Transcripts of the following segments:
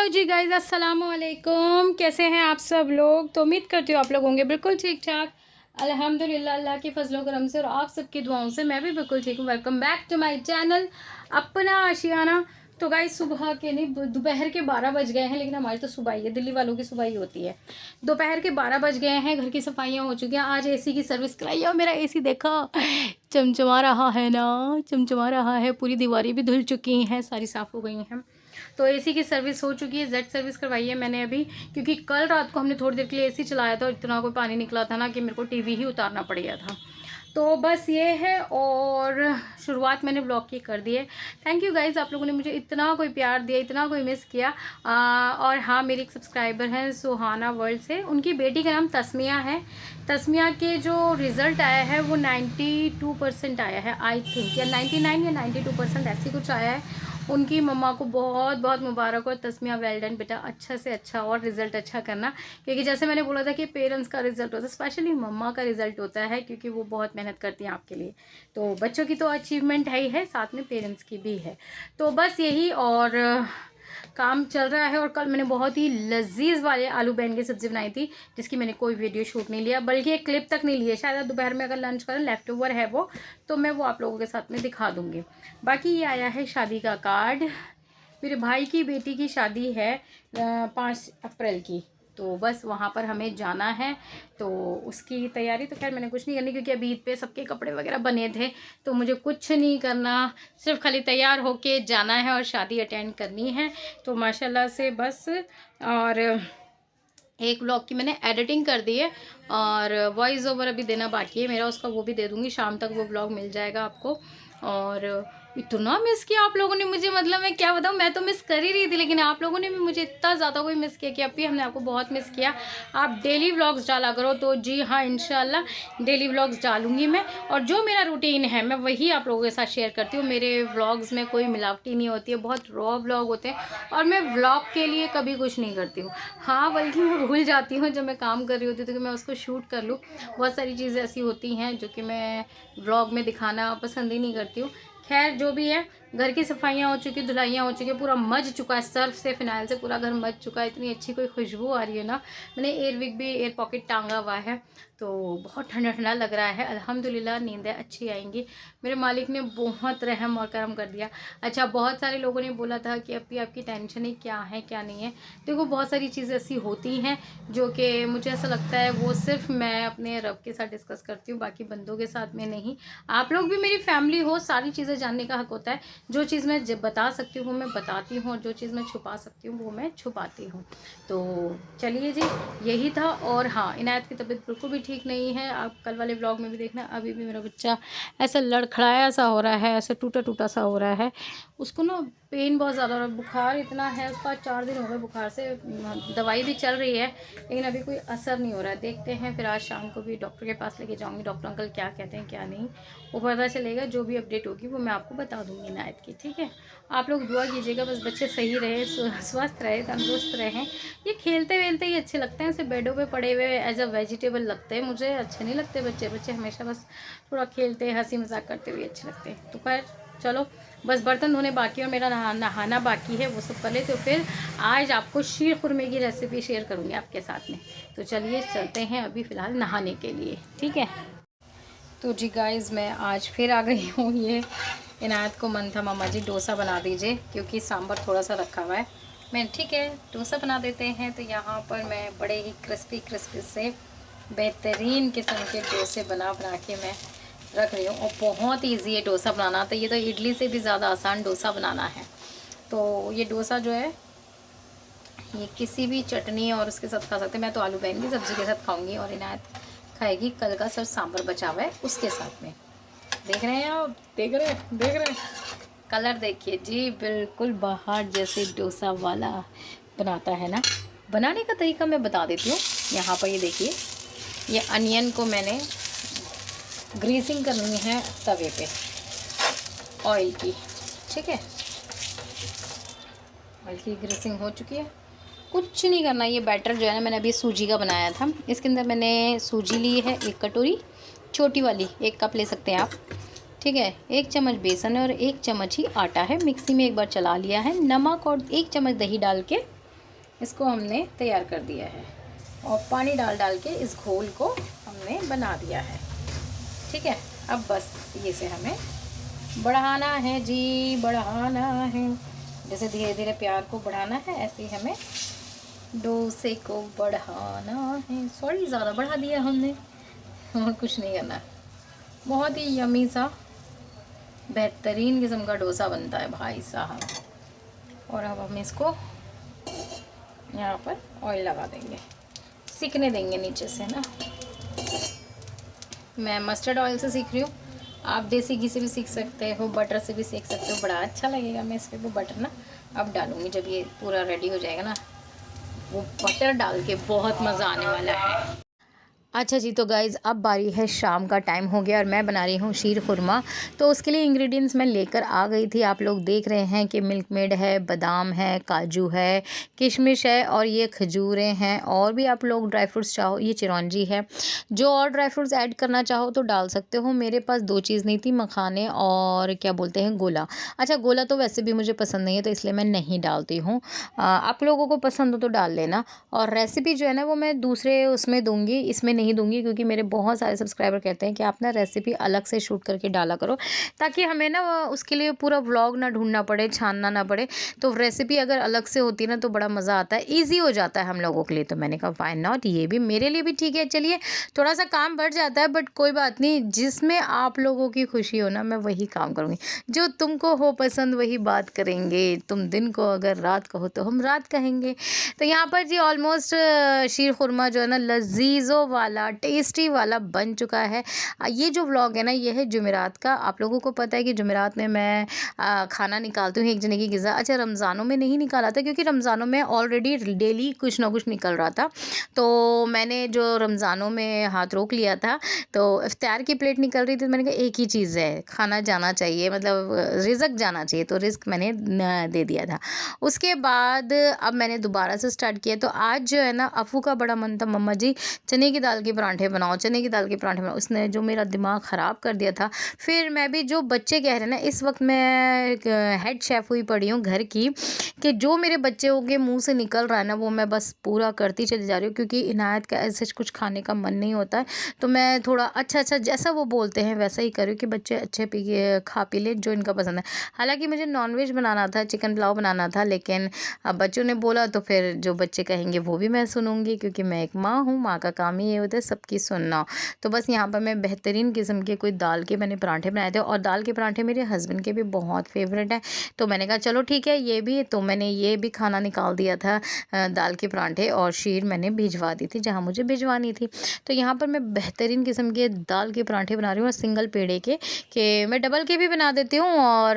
Hello जी guys, अस्सलाम वालेकुम। कैसे हैं आप सब लोग? तो उम्मीद करती हूँ आप लोग होंगे बिल्कुल ठीक ठाक। अल्हम्दुलिल्लाह, अल्लाह के फजलो करम से और आप सबकी दुआओं से मैं भी बिल्कुल ठीक हूँ। Welcome back to my channel अपना आशियाना। तो गाइस, सुबह के नहीं, दोपहर के 12 बज गए हैं, लेकिन हमारी तो सुबह ही है, दिल्ली वालों की सुबह ही होती है। दोपहर के 12 बज गए हैं, घर की सफाइयाँ हो चुकी हैं। आज एसी की सर्विस कराई है और मेरा एसी देखा चमचमा रहा है ना, चमचमा रहा है। पूरी दीवारें भी धुल चुकी हैं, सारी साफ़ हो गई हैं। तो एसी की सर्विस हो चुकी है, जेड सर्विस करवाई है मैंने अभी, क्योंकि कल रात को हमने थोड़ी देर के लिए एसी चलाया था और इतना कोई पानी निकला था ना कि मेरे को टीवी ही उतारना पड़ गया था। तो बस ये है, और शुरुआत मैंने ब्लॉग की कर दी है। थैंक यू गाइज़, आप लोगों ने मुझे इतना कोई प्यार दिया, इतना कोई मिस किया। और हाँ, मेरी एक सब्सक्राइबर हैं सुहाना वर्ल्ड से, उनकी बेटी का नाम तस्मिया है। तस्मिया के जो रिज़ल्ट आया है वो 92% आया है, आई थिंक, या 99 या 92% ऐसी कुछ आया है। उनकी मम्मा को बहुत बहुत मुबारक हो। तस्मिया, वेल डन बेटा, अच्छा से अच्छा और रिज़ल्ट अच्छा करना, क्योंकि जैसे मैंने बोला था कि पेरेंट्स का रिज़ल्ट होता है, स्पेशली मम्मा का रिज़ल्ट होता है, क्योंकि वो बहुत मेहनत करती हैं आपके लिए। तो बच्चों की तो अचीवमेंट है ही है, साथ में पेरेंट्स की भी है। तो बस यही, और काम चल रहा है। और कल मैंने बहुत ही लजीज वाले आलू बैंगन की सब्ज़ी बनाई थी, जिसकी मैंने कोई वीडियो शूट नहीं लिया, बल्कि एक क्लिप तक नहीं लिया। शायद दोपहर में अगर लंच करें, लेफ्ट ओवर है वो, तो मैं वो आप लोगों के साथ में दिखा दूँगी। बाकी ये आया है शादी का कार्ड। मेरे भाई की बेटी की शादी है 5 अप्रैल की, तो बस वहाँ पर हमें जाना है। तो उसकी तैयारी तो खैर मैंने कुछ नहीं करनी, क्योंकि अभी ईद पे सबके कपड़े वगैरह बने थे, तो मुझे कुछ नहीं करना, सिर्फ खाली तैयार होके जाना है और शादी अटेंड करनी है। तो माशाल्लाह से बस। और एक व्लॉग की मैंने एडिटिंग कर दी है, और वॉइस ओवर अभी देना बाकी है मेरा, उसका वो भी दे दूँगी। शाम तक वो व्लॉग मिल जाएगा आपको। और इतना मिस किया आप लोगों ने मुझे, मतलब मैं क्या बताऊँ, मैं तो मिस कर ही रही थी, लेकिन आप लोगों ने भी मुझे इतना ज़्यादा कोई मिस किया कि अभी हमने आपको बहुत मिस किया। आप डेली व्लॉग्स डाला करो। तो जी हाँ, इंशाल्लाह डेली व्लॉग्स डालूँगी मैं, और जो मेरा रूटीन है मैं वही आप लोगों के साथ शेयर करती हूँ। मेरे व्लॉग्स में कोई मिलावटी नहीं होती है, बहुत रॉ व्लॉग होते हैं, और मैं व्लॉग के लिए कभी कुछ नहीं करती हूँ। हाँ, बल्कि मैं भूल जाती हूँ जब मैं काम कर रही होती हूँ तो कि मैं उसको शूट कर लूँ। बहुत सारी चीज़ें ऐसी होती हैं जो कि मैं व्लॉग में दिखाना पसंद ही नहीं करती हूँ। खैर जो भी है, घर की सफाइयाँ हो चुकी, धुलाइयाँ हो चुकी, पूरा मज चुका है, सर्फ से फिनाइल से पूरा घर मज चुका है। इतनी अच्छी कोई खुशबू आ रही है ना। मैंने एयरविक भी, एयर पॉकेट टांगा हुआ है, तो बहुत ठंडा ठंडा लग रहा है। अल्हम्दुलिल्लाह नींदें अच्छी आएंगी। मेरे मालिक ने बहुत रहम और करम कर दिया। अच्छा, बहुत सारे लोगों ने बोला था कि अभी आपकी टेंशन ही क्या है क्या नहीं है। देखो, बहुत सारी चीज़ें ऐसी होती हैं जो कि मुझे ऐसा लगता है वो सिर्फ मैं अपने रब के साथ डिस्कस करती हूँ, बाकी बंदों के साथ में नहीं। आप लोग भी मेरी फैमिली हो, सारी चीज़ें जानने का हक होता है। जो चीज़ मैं बता सकती हूँ वो मैं बताती हूँ, और जो चीज़ मैं छुपा सकती हूँ वो मैं छुपाती हूँ। तो चलिए जी, यही था। और हाँ, इनायत की तबीयत बिल्कुल भी ठीक नहीं है। आप कल वाले ब्लॉग में भी देखना, अभी भी मेरा बच्चा ऐसा लड़खड़ाया सा हो रहा है, ऐसे टूटा टूटा सा हो रहा है। उसको ना पेन बहुत ज़्यादा हो रहा है, बुखार इतना है उसका, 4 दिन हो गए बुखार से। दवाई भी चल रही है, लेकिन अभी कोई असर नहीं हो रहा है। देखते हैं, फिर आज शाम को भी डॉक्टर के पास लेके जाऊंगी। डॉक्टर अंकल क्या कहते हैं क्या नहीं, वो पता चलेगा। जो भी अपडेट होगी वो मैं आपको बता दूंगी इनायत की, ठीक है। आप लोग दुआ कीजिएगा, बस बच्चे सही रहे, स्वस्थ रहे, तंदुरुस्त रहें। ये खेलते वेलते ही अच्छे लगते हैं, ऐसे बेडों पे पड़े हुए एज अ वेजिटेबल लगते हैं मुझे, अच्छे नहीं लगते बच्चे। बच्चे हमेशा बस थोड़ा खेलते, हंसी मजाक करते हुए अच्छे लगते हैं। तो खैर चलो, बस बर्तन धोने बाकी है और मेरा नहाना बाकी है, वो सब कर ले। तो फिर आज आपको शीर खुरमे की रेसिपी शेयर करूँगी आपके साथ में। तो चलिए चलते हैं अभी फ़िलहाल नहाने के लिए, ठीक है। तो जी गाइज़, मैं आज फिर आ गई हूँ। ये इनायत को मन था, मामा जी डोसा बना दीजिए, क्योंकि सांभर थोड़ा सा रखा हुआ है। मैं ठीक है डोसा बना देते हैं। तो यहाँ पर मैं बड़े ही क्रिस्पी से बेहतरीन किस्म के डोसे बना के मैं रख रही हूँ। और बहुत ईजी है डोसा बनाना, तो ये तो इडली से भी ज़्यादा आसान डोसा बनाना है। तो ये डोसा जो है, ये किसी भी चटनी और उसके साथ खा सकते हैं। मैं तो आलू बैंगन की सब्ज़ी के साथ खाऊंगी, और इनायत खाएगी कल का सब सांभर बचा हुआ है उसके साथ में। देख रहे हैं आप, देख रहे हैं कलर देखिए जी, बिल्कुल बाहर जैसे डोसा वाला बनाता है ना। बनाने का तरीका मैं बता देती हूँ। यहाँ पर ये देखिए, ये अनियन को मैंने ग्रीसिंग करनी है तवे पे ऑयल की, ठीक है। ऑयल की ग्रीसिंग हो चुकी है, कुछ नहीं करना। ये बैटर जो है ना, मैंने अभी सूजी का बनाया था। इसके अंदर मैंने सूजी ली है 1 कटोरी, छोटी वाली 1 कप ले सकते हैं आप, ठीक है। 1 चम्मच बेसन है और 1 चम्मच ही आटा है। मिक्सी में एक बार चला लिया है। नमक और 1 चम्मच दही डाल के इसको हमने तैयार कर दिया है और पानी डाल डाल के इस घोल को हमने बना दिया है। ठीक है, अब बस ये से हमें बढ़ाना है जी, बढ़ाना है। जैसे धीरे धीरे प्यार को बढ़ाना है, ऐसे ही हमें डोसे को बढ़ाना है। सॉरी, ज़्यादा बढ़ा दिया हमने, और कुछ नहीं करना। बहुत ही यमी सा बेहतरीन किस्म का डोसा बनता है भाई साहब। और अब हम इसको यहाँ पर ऑयल लगा देंगे, सीखने देंगे नीचे से ना। मैं मस्टर्ड ऑयल से सीख रही हूँ, आप देसी घी से भी सीख सकते हो, बटर से भी सीख सकते हो, बड़ा अच्छा लगेगा। मैं इस पर बटर ना अब डालूँगी, जब ये पूरा रेडी हो जाएगा ना, वो बटर डाल के बहुत मज़ा आने वाला है। अच्छा जी, तो गाइज़ अब बारी है, शाम का टाइम हो गया और मैं बना रही हूँ शीर खुरमा। तो उसके लिए इंग्रेडिएंट्स मैं लेकर आ गई थी। आप लोग देख रहे हैं कि मिल्क मेड है, बादाम है, काजू है, किशमिश है और ये खजूरें हैं। और भी आप लोग ड्राई फ्रूट्स चाहो, ये चिरौंजी है, जो और ड्राई फ्रूट्स ऐड करना चाहो तो डाल सकते हो। मेरे पास 2 चीज़ नहीं थी, मखाने और क्या बोलते हैं, गोला। अच्छा, गोला तो वैसे भी मुझे पसंद नहीं है, तो इसलिए मैं नहीं डालती हूँ। आप लोगों को पसंद हो तो डाल लेना। और रेसिपी जो है ना, वो मैं दूसरे उसमें दूँगी, इसमें नहीं दूँगी, क्योंकि मेरे बहुत सारे सब्सक्राइबर कहते हैं कि आप ना रेसिपी अलग से शूट करके डाला करो, ताकि हमें ना उसके लिए पूरा व्लॉग ना ढूंढना पड़े, छानना ना पड़े। तो रेसिपी अगर अलग से होती ना तो बड़ा मज़ा आता है, ईजी हो जाता है हम लोगों के लिए। तो मैंने कहा व्हाई नॉट, ये भी मेरे लिए भी ठीक है। चलिए, थोड़ा सा काम बढ़ जाता है, बट कोई बात नहीं, जिसमें आप लोगों की खुशी हो ना, मैं वही काम करूँगी। जो तुमको हो पसंद वही बात करेंगे। तुम दिन को अगर रात कहो तो हम रात कहेंगे। तो यहाँ पर जी ऑलमोस्ट शीर खुरमा जो है ना, लजीज़ों वाला, टेस्टी वाला बन चुका है। ये जो व्लॉग है ना, ये है जुमेरात का। आप लोगों को पता है कि जुमेरात में मैं खाना निकालती हूँ एक जने की ग़िज़ा। अच्छा, रमज़ानों में नहीं निकाला था, क्योंकि रमज़ानों में ऑलरेडी डेली कुछ ना कुछ निकल रहा था। तो मैंने जो रमज़ानों में हाथ रोक लिया था, तो इफ्तार की प्लेट निकल रही थी, तो मैंने कहा एक ही चीज़ है, खाना जाना चाहिए, मतलब रिज़्क जाना चाहिए, तो रिज़्क मैंने दे दिया था। उसके बाद अब मैंने दोबारा से स्टार्ट किया। तो आज जो है ना, अफ़ू का बड़ा मन था, मम्मा जी चने की दाल के पराठे बनाओ, चने की दाल के पराठे बनाओ। उसने जो मेरा दिमाग ख़राब कर दिया था। फिर मैं भी, जो बच्चे कह रहे हैं ना, इस वक्त मैं हेड शेफ़ हुई पड़ी हूँ घर की, कि जो मेरे बच्चों के मुंह से निकल रहा है ना, वो मैं बस पूरा करती चली जा रही हूँ। क्योंकि इनायत का ऐसे कुछ खाने का मन नहीं होता है, तो मैं थोड़ा अच्छा जैसा वो बोलते हैं वैसा ही कर रही हूँ, कि बच्चे अच्छे खा पी ले जो इनका पसंद है। हालांकि मुझे नॉनवेज बनाना था, चिकन पुलाव बनाना था, लेकिन अब बच्चों ने बोला तो फिर जो बच्चे कहेंगे वो भी मैं सुनूंगी, क्योंकि मैं एक माँ हूँ, माँ का काम ही ये होता है सबकी सुनना। तो बस यहाँ पर मैं बेहतरीन किस्म के कोई दाल के मैंने पराठे बनाए थे, और दाल के पराठे मेरे हस्बैंड के भी बहुत फेवरेट है। तो मैंने कहा चलो ठीक है, ये भी, तो मैंने ये भी खाना निकाल दिया था, दाल के पराठे, और शीर मैंने भिजवा दी थी जहाँ मुझे भिजवानी थी। तो यहाँ पर मैं बेहतरीन किस्म के दाल के पराठे बना रही हूँ, और सिंगल पेड़े के, कि मैं डबल के भी बना देती हूँ और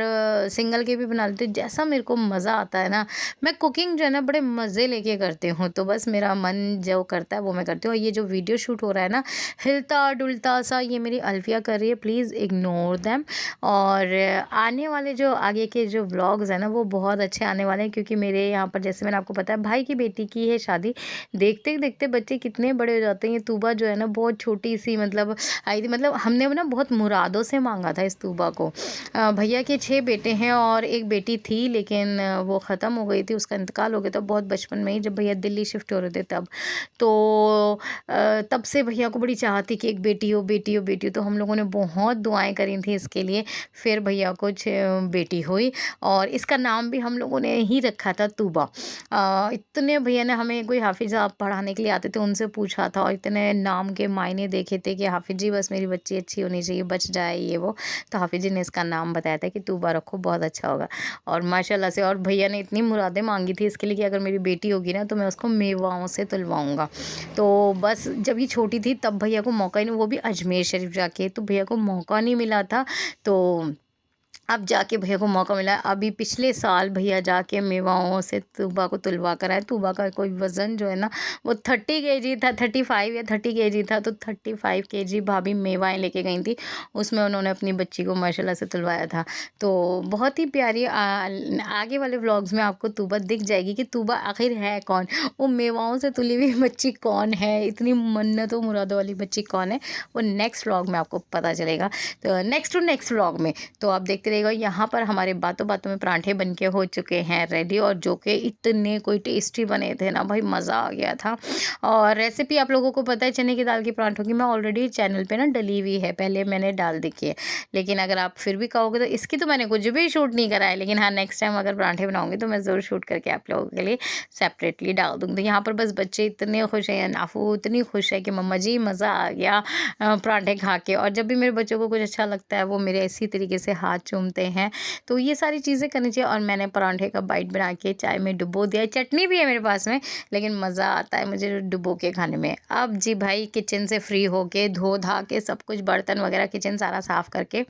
सिंगल के भी बना देती हूँ। जैसा मेरे को मज़ा आता है ना, मैं कुकिंग जो है ना बड़े मज़े लेके करती हूँ। तो बस मेरा मन जो करता है वो मैं करती हूँ। और ये जो वीडियो शूट हो रहा है ना, हिलता डुलता सा, ये मेरी अल्फिया कर रही है, प्लीज़ इग्नोर देम। और आने वाले जो आगे के जो व्लॉग्स हैं ना, वो बहुत अच्छे आने वाले हैं, क्योंकि मेरे यहाँ पर, जैसे मैंने आपको बताया, भाई की बेटी की है शादी। देखते देखते बच्चे कितने बड़े हो जाते हैं। ये तूबा जो है ना, बहुत छोटी सी मतलब आई थी, मतलब हमने ना बहुत मुरादों से मांगा था इस तूबा को। भैया के 6 बेटे हैं और एक बेटी थी, लेकिन वो ख़त्म हो गई थी, उसका इंतकाल हो गया था बहुत बचपन में ही, जब भैया दिल्ली शिफ्ट हो रहे थे तब। तो तब से भैया को बड़ी चाह थी कि एक बेटी हो, बेटी हो, बेटी हो। तो हम लोगों ने बहुत दुआएं करी थी इसके लिए। फिर भैया को बेटी हुई, और इसका नाम भी हम लोगों ने ही रखा था तूबा। इतने भैया ने, हमें कोई हाफिज़ आप पढ़ाने के लिए आते थे, उनसे पूछा था, और इतने नाम के मायने देखे थे कि हाफिज़ जी बस मेरी बच्ची अच्छी होनी चाहिए, बच जाए ये वो। तो हाफिज़ जी ने इसका नाम बताया था कि तूबा रखो, बहुत अच्छा होगा। और माशाल्लाह से, और भैया ने इतनी मुरादें मांगी थी इसके लिए, कि अगर मेरी बेटी होगी ना तो मैं उसको मेवाओं से तुलवाऊंगा। तो बस जब ये छोटी थी तब भैया को मौका ही नहीं, वो भी अजमेर शरीफ जाके, तो भैया को मौका नहीं मिला था। तो अब जाके भैया को मौका मिला। अभी पिछले साल भैया जाके मेवाओं से तूबा को तुलवा कर आए। तूबा का कोई वज़न जो है ना, वो 30 केजी था, 35 या 30 केजी था। तो 35 केजी भाभी मेवाएं लेके गई थी, उसमें उन्होंने अपनी बच्ची को माशाल्लाह से तुलवाया था। तो बहुत ही प्यारी आगे वाले व्लॉग्स में आपको तूबा दिख जाएगी कि तूबा आखिर है कौन, वो मेवाओं से तुली हुई बच्ची कौन है, इतनी मन्नतों मुरादों वाली बच्ची कौन है, वो नेक्स्ट व्लॉग में आपको पता चलेगा। तो नेक्स्ट टू नेक्स्ट व्लॉग में तो आप देखते करिएगा। यहाँ पर हमारे बातों बातों में परांठे बन के हो चुके हैं रेडी, और जो कि इतने कोई टेस्टी बने थे ना भाई, मज़ा आ गया था। और रेसिपी आप लोगों को पता है चने की दाल के परांठों की, मैं ऑलरेडी चैनल पे ना डली हुई है, पहले मैंने डाल देखी है। लेकिन अगर आप फिर भी कहोगे तो इसकी तो मैंने कुछ भी शूट नहीं करा है, लेकिन हाँ नेक्स्ट टाइम अगर परांठे बनाऊंगी तो मैं ज़रूर शूट करके आप लोगों के लिए सेपरेटली डाल दूँगी। तो यहाँ पर बस बच्चे इतने खुश हैं, नाफू इतनी खुश है कि मम्मा जी मज़ा आ गया परांठे खा के। और जब भी मेरे बच्चों को कुछ अच्छा लगता है वो मेरे इसी तरीके से हाथ चूमते हैं। तो ये सारी चीज़ें करनी चाहिए। और मैंने परांठे का बाइट बना के चाय में डुबो दिया, चटनी भी है मेरे पास में, लेकिन मज़ा आता है मुझे डुबो के खाने में। अब जी भाई किचन से फ्री होके धो धा के सब कुछ बर्तन वगैरह किचन सारा साफ़ करके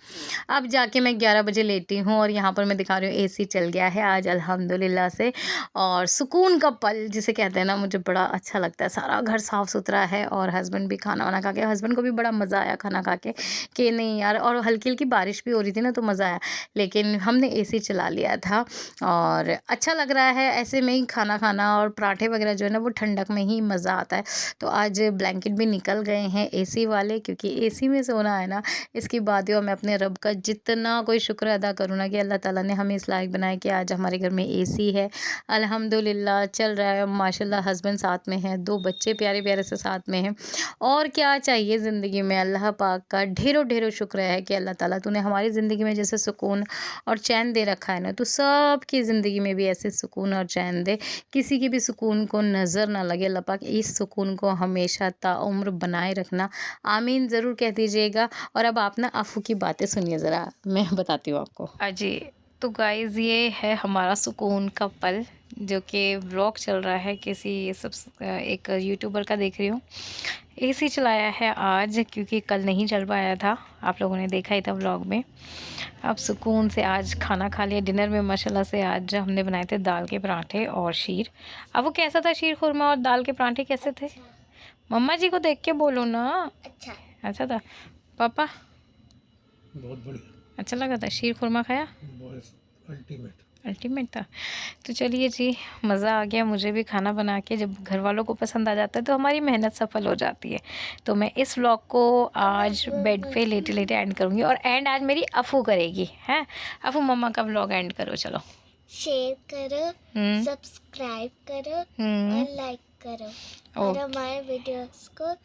अब जाके मैं 11 बजे लेटी हूँ। और यहाँ पर मैं दिखा रही हूँ एसी चल गया है आज अल्हम्दुलिल्लाह से। और सुकून का पल जिसे कहते हैं ना, मुझे बड़ा अच्छा लगता है। सारा घर साफ़ सुथरा है और हस्बैंड भी खाना वाना खा के, हस्बैंड को भी बड़ा मज़ा आया खाना खा के कि नहीं यार। और हल्की हल्की बारिश भी हो रही थी ना तो मज़ा आया, लेकिन हमने एसी चला लिया था और अच्छा लग रहा है ऐसे में ही खाना खाना। और पराठे वगैरह जो है ना वो ठंडक में ही मज़ा आता है। तो आज ब्लैंकेट भी निकल गए हैं एसी वाले, क्योंकि एसी में सोना है ना इसकी बात है। और मैं अपने रब का जितना कोई शुक्र अदा करूँ ना कि अल्लाह ताला ने हमें इस लायक बनाया कि आज हमारे घर में एसी है, अल्हम्दुलिल्लाह चल रहा है माशाल्लाह। हस्बैंड साथ में हैं, 2 बच्चे प्यारे प्यारे से साथ में हैं। और क्या चाहिए ज़िंदगी में, अल्लाह पाक का ढेरों ढेरों शुक्र है कि अल्लाह ताला तूने हमारी ज़िंदगी में जैसे सुकून और चैन दे रखा है ना, तो सब की ज़िंदगी में भी ऐसे सुकून और चैन दे, किसी की भी सुकून को नज़र ना लगे। अल्लाह पाक इस सुकून को हमेशा ताउम्र बनाए रखना, आमीन ज़रूर कह दीजिएगा। और अब आप ना अफ़ू की बातें सुनिए ज़रा, मैं बताती हूँ आपको। अजी तो गाइज़ ये है हमारा सुकून का पल, जो कि व्लॉग चल रहा है किसी एक यूट्यूबर का देख रही हूँ। एसी चलाया है आज क्योंकि कल नहीं चल पाया था, आप लोगों ने देखा ही था व्लॉग में। अब सुकून से आज खाना खा लिया। डिनर में माशाल्लाह से आज हमने बनाए थे दाल के पराठे और शीर। अब वो कैसा था शीर खुरमा और दाल के पराठे कैसे थे? मम्मा जी को देख के बोलो ना। अच्छा था पापा? बहुत बढ़िया, अच्छा लगा था? शीर खुरमा खाया? बहुत अल्टीमेट था। तो चलिए जी, मज़ा आ गया मुझे भी खाना बना के। जब घर वालों को पसंद आ जाता है तो हमारी मेहनत सफल हो जाती है। तो मैं इस व्लॉग को आज बेड पे लेटे लेटे एंड करूँगी, और एंड आज मेरी अफ़ू करेगी। हैं अफ़ू, मम्मा का व्लॉग एंड करो चलो। शेयर करो, सब्सक्राइब करो और लाइक करो, और हमारे वीडियोस को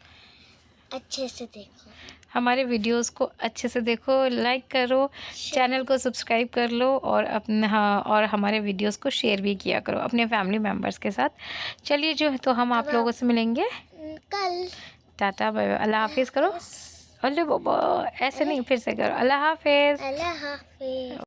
अच्छे से देखो। हमारे वीडियोस को अच्छे से देखो, लाइक करो, चैनल को सब्सक्राइब कर लो, और अपने और हमारे वीडियोस को शेयर भी किया करो अपने फैमिली मेम्बर्स के साथ। चलिए जो तो हम आप लोगों से मिलेंगे कल। टाटा बाय बाय, अल्लाह हाफिज़ करो। अरे बाबा ऐसे नहीं, फिर से करो, अल्लाह हाफिज़। अल्लाह हाफिज़।